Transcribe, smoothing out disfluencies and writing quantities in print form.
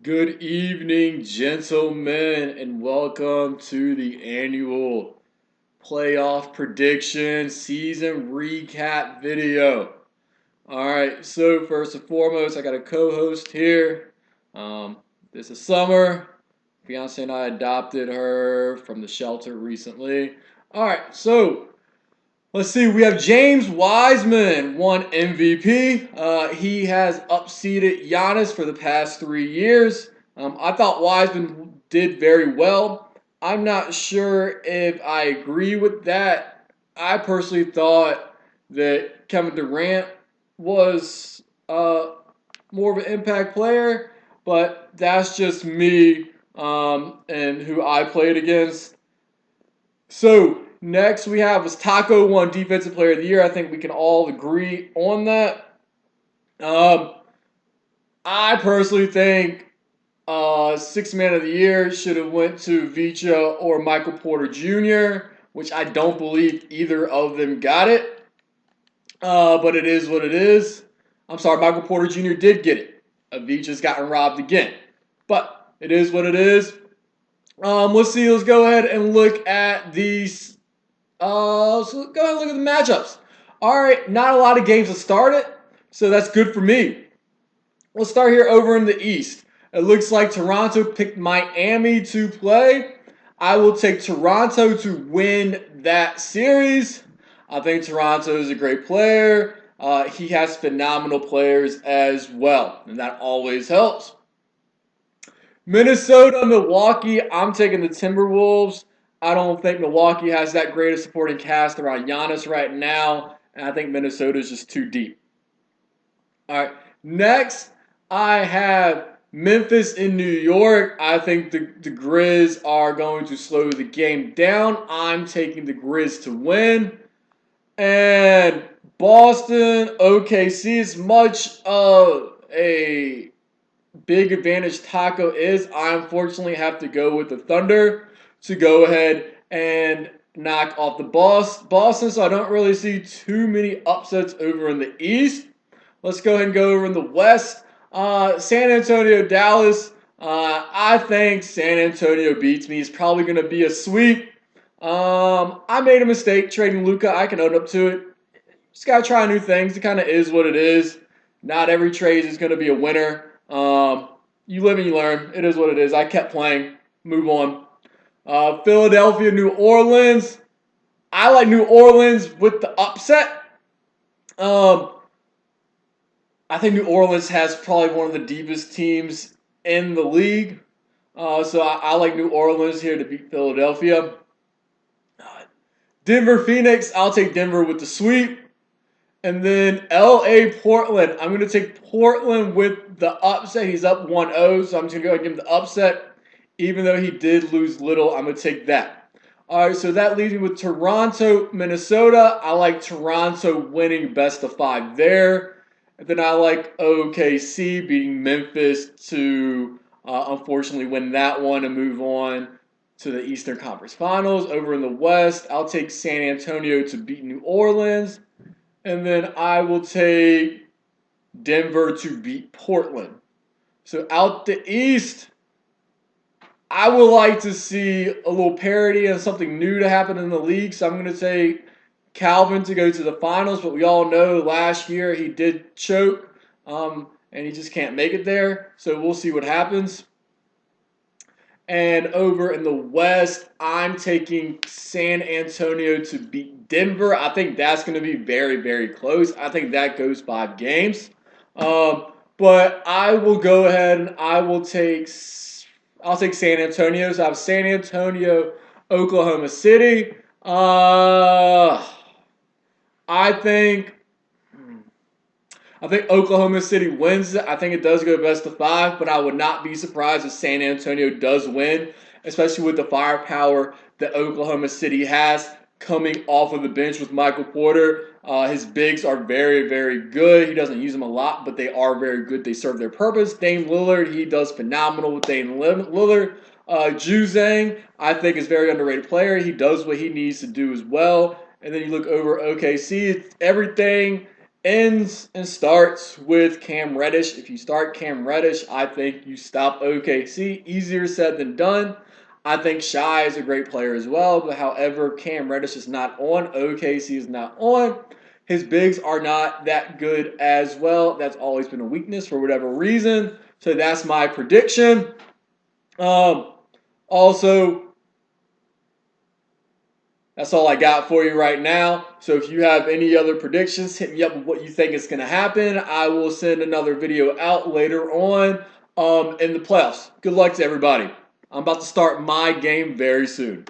Good evening, gentlemen, and welcome to the annual playoff prediction season recap video. All right, so first and foremost, I got a co-host here. Um, this is Summer. Fiance and I adopted her from the shelter recently. All right, so let's see. We have James Wiseman won MVP. He has upseeded Giannis for the past 3 years. I thought Wiseman did very well. I'm not sure if I agree with that. I personally thought that Kevin Durant was more of an impact player, but that's just me and who I played against. So next we have was Taco won Defensive Player of the Year. I think we can all agree on that. Um, I personally think Sixth Man of the Year should have went to Vicha or Michael Porter Jr., which I don't believe either of them got it. But it is what it is. I'm sorry, Michael Porter Jr. did get it. Vicha's gotten robbed again. But it is what it is. Let's see. Let's go ahead and look at these. So go ahead and look at the matchups. All right, not a lot of games have started, so that's good for me. Let's start here over in the East. It looks like Toronto picked Miami to play. I will take Toronto to win that series. I think Toronto is a great player. He has phenomenal players as well, and that always helps. Minnesota, Milwaukee. I'm taking the Timberwolves. I don't think Milwaukee has that great a supporting cast around Giannis right now, and I think Minnesota is just too deep. All right, next I have Memphis in New York. I think the Grizz are going to slow the game down. I'm taking the Grizz to win. And Boston, OKC, as much of a big advantage Taco is, I unfortunately have to go with the Thunder to go ahead and knock off the Boston, so I don't really see too many upsets over in the East. Let's go ahead and go over in the West. San Antonio, Dallas. I think San Antonio beats me. It's probably going to be a sweep. I made a mistake trading Luca. I can own up to it. Just got to try new things. It kind of is what it is. Not every trade is going to be a winner. You live and you learn. It is what it is. I kept playing. Move on. Philadelphia, New Orleans. I like New Orleans with the upset. Um, I think New Orleans has probably one of the deepest teams in the league. So I like New Orleans here to beat Philadelphia. Denver, Phoenix. I'll take Denver with the sweep. And then LA, Portland. I'm going to take Portland with the upset. He's up 1-0, so I'm just going to go ahead and give him the upset. Even though he did lose little, I'm going to take that. All right, so that leaves me with Toronto, Minnesota. I like Toronto winning best of 5 there. And then I like OKC beating Memphis to unfortunately win that one and move on to the Eastern Conference Finals. Over in the West, I'll take San Antonio to beat New Orleans. And then I will take Denver to beat Portland. So out the East, I would like to see a little parity and something new to happen in the league. So I'm going to take Calvin to go to the finals. But we all know last year he did choke and he just can't make it there. So we'll see what happens. And over in the West, I'm taking San Antonio to beat Denver. I think that's going to be very, very close. I think that goes 5 games. But I will go ahead and I'll take San Antonio. So I have San Antonio, Oklahoma City. I think I think Oklahoma City wins it. I think it does go best of 5, but I would not be surprised if San Antonio does win, especially with the firepower that Oklahoma City has coming off of the bench with Michael Porter. His bigs are very, very good. He doesn't use them a lot, but they are very good. They serve their purpose. Dame Lillard, he does phenomenal with Dame Lillard. Juzang, I think, is a very underrated player. He does what he needs to do as well. And then you look over OKC, it's everything ends and starts with Cam Reddish. If you start Cam Reddish, I think you stop OKC. Easier said than done. I think Shai is a great player as well, but however, Cam Reddish is not on. OKC is not on. His bigs are not that good as well. That's always been a weakness for whatever reason. So that's my prediction. Also, that's all I got for you right now. So if you have any other predictions, hit me up with what you think is going to happen. I will send another video out later on in the playoffs. Good luck to everybody. I'm about to start my game very soon.